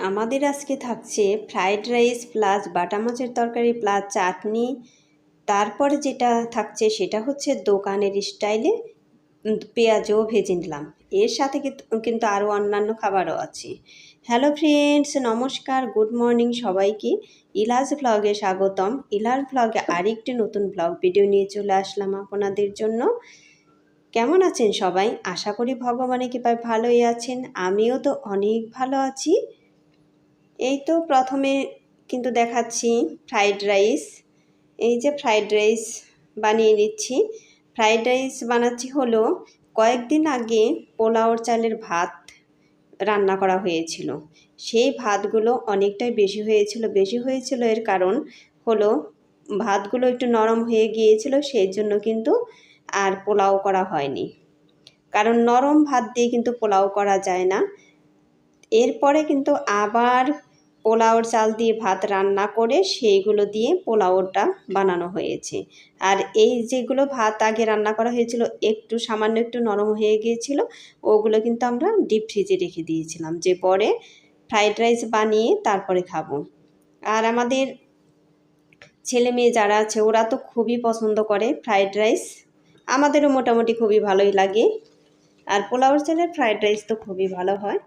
আমাদের আজকে থাকছে ফ্রাইড রাইস প্লাস বাটা মাছের তরকারি প্লাস চাটনি। তারপরে যেটা থাকছে সেটা হচ্ছে দোকানের স্টাইলে পেঁয়াজও ভেজে নিলাম। এর সাথে কিন্তু আরও অন্যান্য খাবারও আছে। হ্যালো ফ্রেন্ডস, নমস্কার, গুড মর্নিং সবাইকে। ইলাস ব্লগে স্বাগতম। ইলাস ব্লগে আরেকটি নতুন ব্লগ ভিডিও নিয়ে চলে আসলাম আপনাদের জন্য। কেমন আছেন সবাই? আশা করি ভগবানের কৃপায় ভালোই আছেন। আমিও তো অনেক ভালো আছি। এই তো প্রথমে কিন্তু দেখাচ্ছি ফ্রাইড রাইস। এই যে ফ্রাইড রাইস বানিয়ে নিচ্ছি। ফ্রাইড রাইস বানাচ্ছি হলো কয়েকদিন আগে পোলাওর চালের ভাত রান্না করা হয়েছিল। সেই ভাতগুলো অনেকটাই বেশি হয়েছিল এর কারণ হলো ভাতগুলো একটু নরম হয়ে গিয়েছিল, সেই জন্য কিন্তু আর পোলাও করা হয়নি। কারণ নরম ভাত দিয়ে কিন্তু পোলাও করা যায় না। এরপরে কিন্তু আবার পোলাওর চাল দিয়ে ভাত রান্না করে সেইগুলো দিয়ে পোলাওটা বানানো হয়েছে। আর এই যেগুলো ভাত আগে রান্না করা হয়েছিল একটু সামান্য একটু নরম হয়ে গিয়েছিল, ওগুলো কিন্তু আমরা ডিপ ফ্রিজে রেখে দিয়েছিলাম, যে পরে ফ্রাইড রাইস বানিয়ে তারপরে খাবো। আর আমাদের ছেলে মেয়ে যারা আছে ওরা তো খুবই পছন্দ করে ফ্রাইড রাইস। আমাদেরও মোটামুটি খুবই ভালোই লাগে। আর পোলাওর চালের ফ্রাইড রাইস তো খুবই ভালো হয়।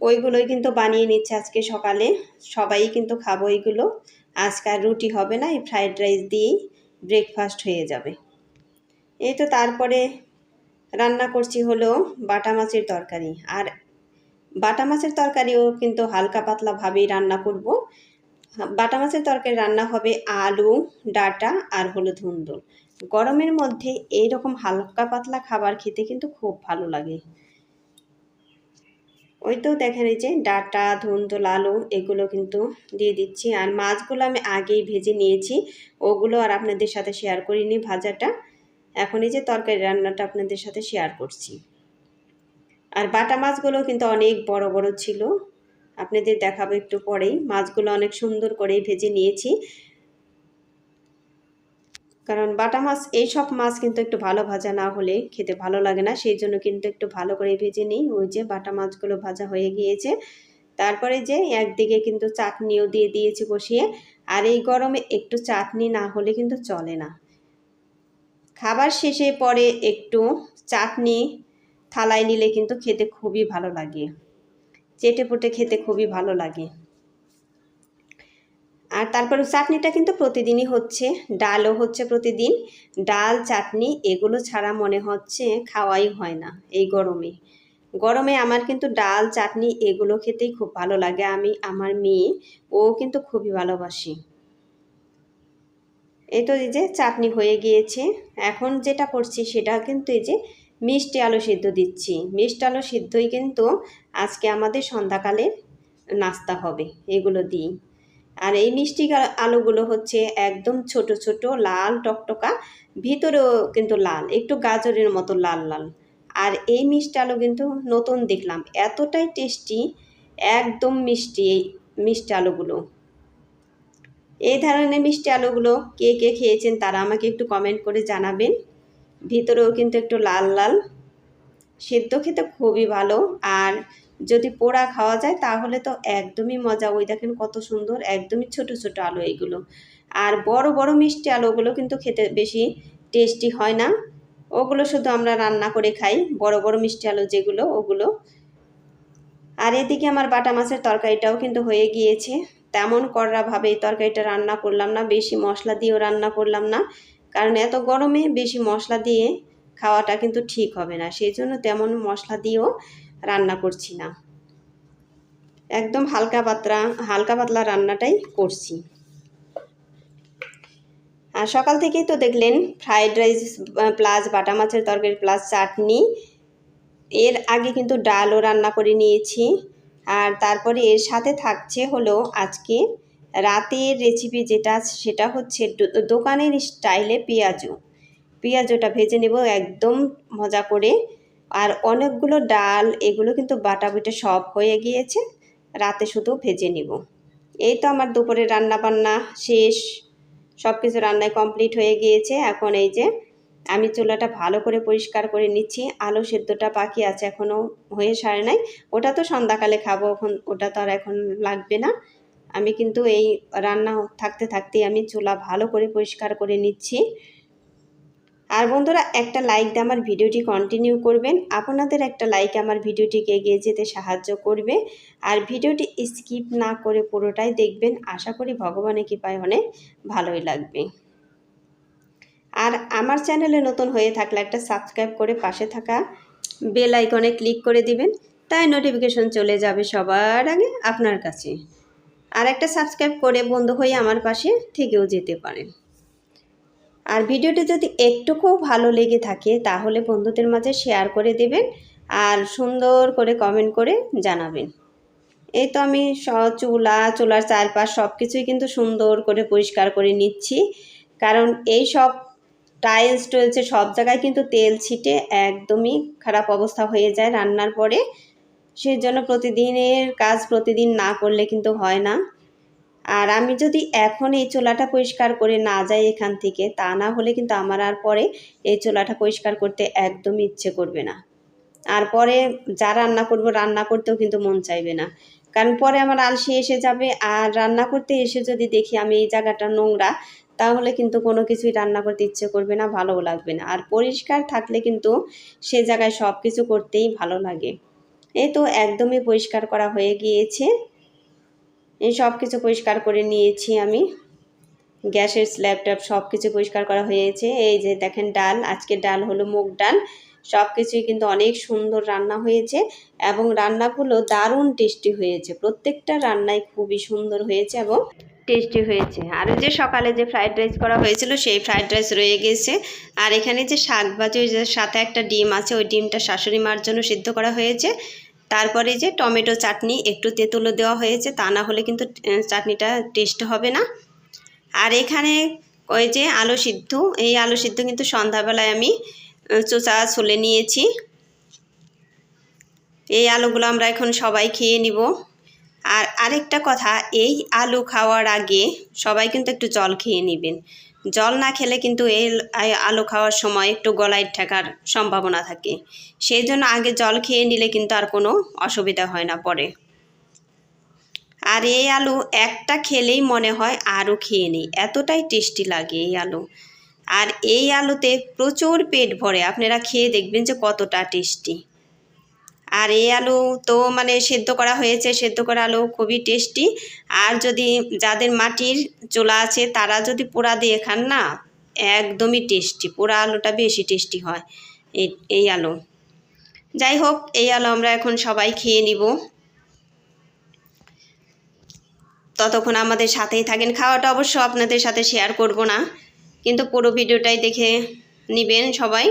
ওইগুলোই কিন্তু বানিয়ে নিচ্ছে আজকে সকালে। সবাই কিন্তু খাবো এইগুলো। আজকে আর রুটি হবে না, এই ফ্রাইড রাইস দিয়েই ব্রেকফাস্ট হয়ে যাবে। এই তো তারপরে রান্না করছি হলো বাটা মাছের তরকারি। আর বাটা মাছের তরকারিও কিন্তু হালকা পাতলা ভাবেই রান্না করব। বাটা মাছের তরকারি রান্না হবে আলু, ডাঁটা আর হলো ধুন্দুল। গরমের মধ্যে এইরকম হালকা পাতলা খাবার খেতে কিন্তু খুব ভালো লাগে। ওই তো দেখেন এই যে ডাঁটা, ধুন্দুল, আলু এগুলো কিন্তু দিয়ে দিচ্ছি। আর মাছগুলো আমি আগেই ভেজে নিয়েছি, ওগুলো আর আপনাদের সাথে শেয়ার করিনি ভাজাটা। এখন এই যে তরকারি রান্নাটা আপনাদের সাথে শেয়ার করছি। আর বাটা মাছগুলো কিন্তু অনেক বড় বড় ছিল, আপনাদের দেখাবো একটু পরেই। মাছগুলো অনেক সুন্দর করে ভেজে নিয়েছি, কারণ বাটা মাছ এইসব মাছ কিন্তু একটু ভালো ভাজা না হলে খেতে ভালো লাগে না, সেই জন্য কিন্তু একটু ভালো করে ভেজে নিই। ওই যে বাটা মাছগুলো ভাজা হয়ে গিয়েছে। তারপরে যে একদিকে কিন্তু চাটনিও দিয়ে দিয়েছি বসিয়ে। আর এই গরমে একটু চাটনি না হলে কিন্তু চলে না। খাবার শেষে পরে একটু চাটনি থালায় নিলে কিন্তু খেতে খুবই ভালো লাগে, চেটে পুটে খেতে খুবই ভালো লাগে। আর তারপরে চাটনিটা কিন্তু প্রতিদিনই হচ্ছে, ডালও হচ্ছে প্রতিদিন। ডাল, চাটনি এগুলো ছাড়া মনে হচ্ছে খাওয়াই হয় না এই গরমে। গরমে আমার কিন্তু ডাল, চাটনি এগুলো খেতেই খুব ভালো লাগে। আমি, আমার মেয়ে, ও কিন্তু খুবই ভালোবাসি। এই তো এই যে চাটনি হয়ে গিয়েছে। এখন যেটা করছি সেটা কিন্তু এই যে মিষ্টি আলু সিদ্ধ দিচ্ছি। মিষ্টি আলু সিদ্ধই কিন্তু আজকে আমাদের সন্ধ্যাকালে নাস্তা হবে এগুলো দিই। আর এই মিষ্টি আলুগুলো হচ্ছে একদম ছোট ছোট লাল টকটকা, ভিতরেও কিন্তু লাল, একটু গাজরের মতো লাল লাল। আর এই মিষ্টি আলু কিন্তু নতুন দেখলাম, এতটাই টেস্টি, একদম মিষ্টি এই মিষ্টি আলুগুলো। এই ধরনের মিষ্টি আলুগুলো কে কে খেয়েছেন তারা আমাকে একটু কমেন্ট করে জানাবেন। ভিতরেও কিন্তু একটু লাল লাল, সেদ্ধ খেতে খুবই ভালো। আর যদি পোড়া খাওয়া যায় তাহলে তো একদমই মজা। ওই দেখেন কত সুন্দর, একদমই ছোট ছোট আলু এইগুলো। আর বড় বড় মিষ্টি আলুগুলো কিন্তু খেতে বেশি টেস্টি হয় না, ওগুলো শুধু আমরা রান্না করে খাই, বড় বড় মিষ্টি আলু যেগুলো ওগুলো। আর এদিকে আমার বাটা মাছের তরকারিটাও কিন্তু হয়ে গিয়েছে। তেমন কড়াভাবে এই তরকারিটা রান্না করলাম না, বেশি মশলা দিয়েও রান্না করলাম না, কারণ এত গরমে বেশি মশলা দিয়ে খাওয়াটা কিন্তু ঠিক হবে না, সেই জন্য তেমন মশলা দিয়েও রান্না করছি না। একদম হালকা পাতলা রান্নাটাই করছি। আর সকাল থেকেই তো দেখলেন ফ্রাইড রাইস প্লাস বাটা মাছের তরকারি প্লাস চাটনি। এর আগে কিন্তু ডালও রান্না করে নিয়েছি। আর তারপরে এর সাথে থাকছে হলো আজকে রাতের রেসিপি, যেটা সেটা হচ্ছে দোকানের স্টাইলে পেঁয়াজটা ভেজে নেব একদম মজা করে। আর অনেকগুলো ডাল এগুলো কিন্তু বাটা বুটে সব হয়ে গিয়েছে, রাতে শুধু ভেজে নেব। এই তো আমার দুপুরে রান্না বান্না শেষ, সব কিছু রান্নায় কমপ্লিট হয়ে গিয়েছে। এখন এই যে আমি চুলাটা ভালো করে পরিষ্কার করে নিচ্ছি। আলু সেদ্ধটা বাকি আছে, এখনও হয়ে সারে নাই। ওটা তো সন্ধ্যাকালে খাবো, এখন ওটা তো আর এখন লাগবে না। আমি কিন্তু এই রান্না থাকতে থাকতেই আমি চুলা ভালো করে পরিষ্কার করে নিচ্ছি। আর বন্ধুরা, একটা লাইক দিয়ে আমার ভিডিওটি কন্টিনিউ করবেন। আপনাদের একটা লাইক আমার ভিডিওটিকে এগিয়ে যেতে সাহায্য করবে। আর ভিডিওটি স্কিপ না করে পুরোটাই দেখবেন। আশা করি ভগবানের কৃপায় অনেক ভালোই লাগবে। আর আমার চ্যানেলে নতুন হয়ে থাকলে একটা সাবস্ক্রাইব করে পাশে থাকা বেল আইকনে ক্লিক করে দিবেন, তাই নোটিফিকেশন চলে যাবে সবার আগে আপনার কাছে। আর একটা সাবস্ক্রাইব করে বন্ধু হয়ে আমার পাশে থেকেও যেতে পারেন। আর ভিডিওটি যদি একটুকু ভালো লেগে থাকে তাহলে বন্ধুদের মাঝে শেয়ার করে দেবেন আর সুন্দর করে কমেন্ট করে জানাবেন। এই তো আমি চুলার চারপাশ সব কিছুই কিন্তু সুন্দর করে পরিষ্কার করে নিচ্ছি, কারণ এই সব টাইলস টয়েলসে সব জায়গায় কিন্তু তেল ছিটে একদমই খারাপ অবস্থা হয়ে যায় রান্নার পরে। সেই জন্য প্রতিদিনের কাজ প্রতিদিন না করলে কিন্তু হয় না। আর আমি যদি এখন এই চুলাটা পরিষ্কার করে না যাই এখান থেকে, তা না হলে কিন্তু আমার আর পরে এই চুলাটা পরিষ্কার করতে একদমই ইচ্ছে করবে না। আর পরে যা রান্না করব রান্না করতেও কিন্তু মন চাইবে না, কারণ পরে আমার আলসি এসে যাবে। আর রান্না করতে এসে যদি দেখি আমি এই জায়গাটা নোংরা, তাহলে কিন্তু কোনো কিছুই রান্না করতে ইচ্ছে করবে না, ভালোও লাগবে না। আর পরিষ্কার থাকলে কিন্তু সে জায়গায় সব কিছু করতেই ভালো লাগে। এই তো একদমই পরিষ্কার করা হয়ে গিয়েছে। এই সব কিছু পরিষ্কার করে নিয়েছি আমি। গ্যাসের স্ল্যাব সব কিছু পরিষ্কার করা হয়েছে। এই যে দেখেন ডাল, আজকে ডাল হলো মুগ ডাল। সব কিছুই কিন্তু অনেক সুন্দর রান্না হয়েছে এবং রান্নাগুলো দারুণ টেস্টি হয়েছে। প্রত্যেকটা রান্নাই খুবই সুন্দর হয়েছে এবং টেস্টি হয়েছে। আর যে সকালে যে ফ্রাইড রাইস করা হয়েছিল সেই ফ্রাইড রাইস রয়ে গেছে। আর এখানে যে শাক ভাজি, ওই যে সাথে একটা ডিম আছে, ওই ডিমটা শাশুড়ি মার জন্য সিদ্ধ করা হয়েছে। তারপরে যে টমেটো চাটনি, একটু তেঁতুলও দেওয়া হয়েছে, তা না হলে কিন্তু চাটনিটা টেস্ট হবে না। আর এখানে ওই যে আলু সিদ্ধ, এই আলু সিদ্ধ কিন্তু সন্ধ্যাবেলায় আমি চোচা ছুলে নিয়েছি। এই আলুগুলো আমরা এখন সবাই খেয়ে নিব। আর আরেকটা কথা, এই আলু খাওয়ার আগে সবাই কিন্তু একটু জল খেয়ে নেবেন। জল না খেলে কিন্তু এই আলু খাওয়ার সময় একটু গলায় ঠেকার সম্ভাবনা থাকে। সেই জন্য আগে জল খেয়ে নিলে কিন্তু আর কোনো অসুবিধা হয় না পরে। আর এই আলু একটা খেলেই মনে হয় আরও খেয়ে নিই, এতটাই টেস্টি লাগে এই আলু। আর এই আলুতে প্রচুর পেট ভরে, আপনারা খেয়ে দেখবেন যে কতটা টেস্টি। আর এই আলু তো মানে সেদ্ধ করা হয়েছে, সেদ্ধ করা আলু খুবই টেস্টি। আর যদি যাদের মাটির চুলা আছে তারা যদি পোড়া দিয়ে খান না, একদমই টেস্টি, পোড়া আলুটা বেশি টেস্টি হয় এই আলু। যাই হোক, এই আলু আমরা এখন সবাই খেয়ে নিব। ততক্ষণ আমাদের সাথেই থাকেন। খাওয়াটা অবশ্য আপনাদের সাথে শেয়ার করব না, কিন্তু পুরো ভিডিওটাই দেখে নেবেন সবাই।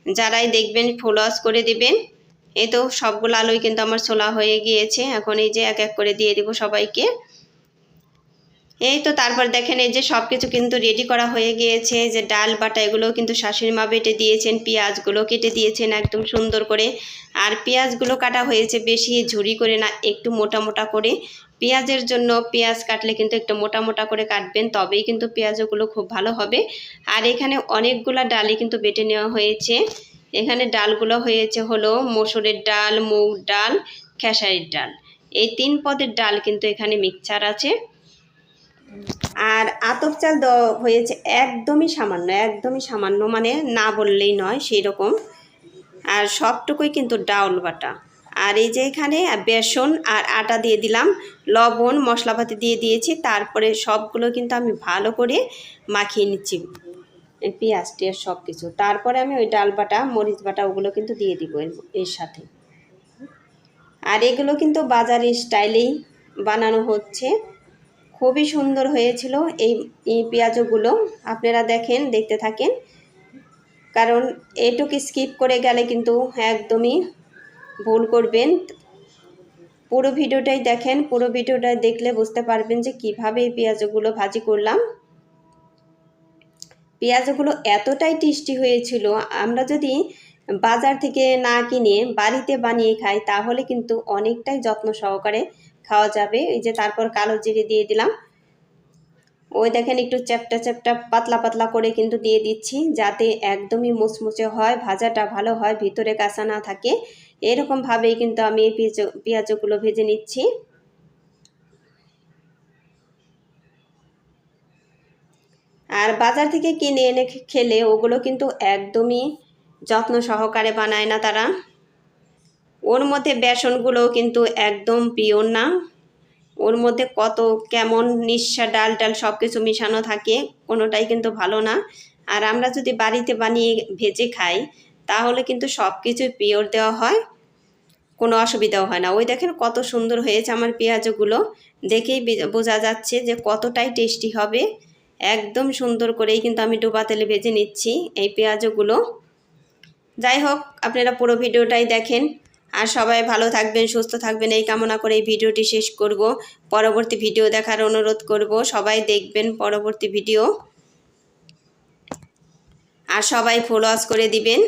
যারাই দেখবেন ফলো করে দিবেন। এই তো সবগুলো আলুই কিন্তু আমার ছোলা হয়ে গিয়েছে। এখন এই যে এক এক করে দিয়ে দিব সবাইকে। এই তো তারপর দেখেন এই যে সব কিছু কিন্তু রেডি করা হয়ে গিয়েছে। যে ডাল বাটা এগুলোও কিন্তু শাশুড়ি মা বেটে দিয়েছেন, পেঁয়াজগুলো কেটে দিয়েছেন একদম সুন্দর করে। আর পেঁয়াজগুলো কাটা হয়েছে বেশি ঝুরি করে না, একটু মোটা মোটা করে। পেঁয়াজের জন্য পেঁয়াজ কাটলে কিন্তু একটু মোটা মোটা করে কাটবেন, তবেই কিন্তু পেঁয়াজগুলো খুব ভালো হবে। আর এখানে অনেকগুলা ডালই কিন্তু বেটে নেওয়া হয়েছে। এখানে ডালগুলো হয়েছে হলো মসুরের ডাল, মুগ ডাল, খেসারির ডাল। এই 3 পদের ডাল কিন্তু এখানে মিক্সচার আছে। আর আতপ চাল দেওয়া হয়েছে একদমই সামান্য, একদমই সামান্য, মানে না বললেই নয় সেই রকম। আর সবটুকুই কিন্তু ডাউল বাটা। আর এই যে এখানে বেসন আর আটা দিয়ে দিলাম, লবণ মশলাপাতি দিয়ে দিয়েছি। তারপরে সবগুলো কিন্তু আমি ভালো করে মাখিয়ে নিচ্ছি, পেঁয়াজ টিয়াজ সব কিছু। তারপরে আমি ওই ডাল বাটা, মরিচ বাটা ওগুলো কিন্তু দিয়ে দিব এর সাথে। আর এগুলো কিন্তু বাজারের স্টাইলেই বানানো হচ্ছে, খুবই সুন্দর হয়েছিল এই পেঁয়াজগুলো। আপনারা দেখেন, দেখতে থাকেন, কারণ এটুকু স্কিপ করে গেলে কিন্তু একদমই ভুল করবেন। পুরো ভিডিওটাই দেখেন, পুরো ভিডিওটা দেখলে বুঝতে পারবেন যে কিভাবে এই পেঁয়াজগুলো ভাজি করলাম। পেঁয়াজগুলো এতটাই টেস্টি হয়েছিল, আমরা যদি বাজার থেকে না কিনে বাড়িতে বানিয়ে খাই তাহলে কিন্তু অনেকটাই যত্ন সহকারে খাওয়া যাবে। এই যে তারপর কালো জিরে দিয়ে দিলাম। ওই দেখেন একটু চ্যাপটা চ্যাপটা পাতলা পাতলা করে কিন্তু দিয়ে দিচ্ছি, যাতে একদমই মুচমুচে হয়, ভাজাটা ভালো হয়, ভিতরে কাঁচা না থাকে। এরকমভাবেই কিন্তু আমি এই পেঁয়াজগুলো ভেজে নিচ্ছি। আর বাজার থেকে কিনে এনে খেলে ওগুলো কিন্তু একদমই যত্ন সহকারে বানায় না তারা। ওর মধ্যে বেসনগুলো কিন্তু একদম পিওর না, ওর মধ্যে কত কেমন নিঃসা ডাল টাল সব কিছু মিশানো থাকে, কোনোটাই কিন্তু ভালো না। আর আমরা যদি বাড়িতে বানিয়ে ভেজে খাই তাহলে কিন্তু সব কিছুই পিওর দেওয়া হয়, কোনো অসুবিধাও হয় না। ওই দেখেন কত সুন্দর হয়েছে আমার পেঁয়াজগুলো, দেখেই বোঝা যাচ্ছে যে কতটাই টেস্টি হবে। একদম সুন্দর করেই কিন্তু আমি ডোবা তেলে ভেজে নিচ্ছি এই পেঁয়াজগুলো। যাই হোক, আপনারা পুরো ভিডিওটাই দেখেন। আর সবাই ভালো থাকবেন, সুস্থ থাকবেন এই কামনা করে এই ভিডিওটি শেষ করব। পরবর্তী ভিডিও দেখার অনুরোধ করব, সবাই দেখবেন পরবর্তী ভিডিও। আর সবাই ফলোয়ার্স করে দিবেন।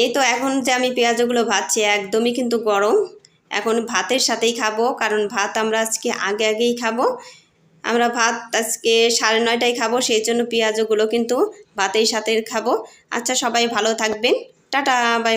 এই তো এখন যে আমি পেঁয়াজগুলো ভাজছি একদমই কিন্তু গরম, এখন ভাতের সাথেই খাবো, কারণ ভাত আমরা আজকে আগেই খাবো। আমরা ভাত আজকে 9:30টায় খাবো, সেই জন্য পেঁয়াজগুলো কিন্তু ভাতের সাথে খাবো। আচ্ছা, সবাই ভালো থাকবেন, টাটা, বাই বাই।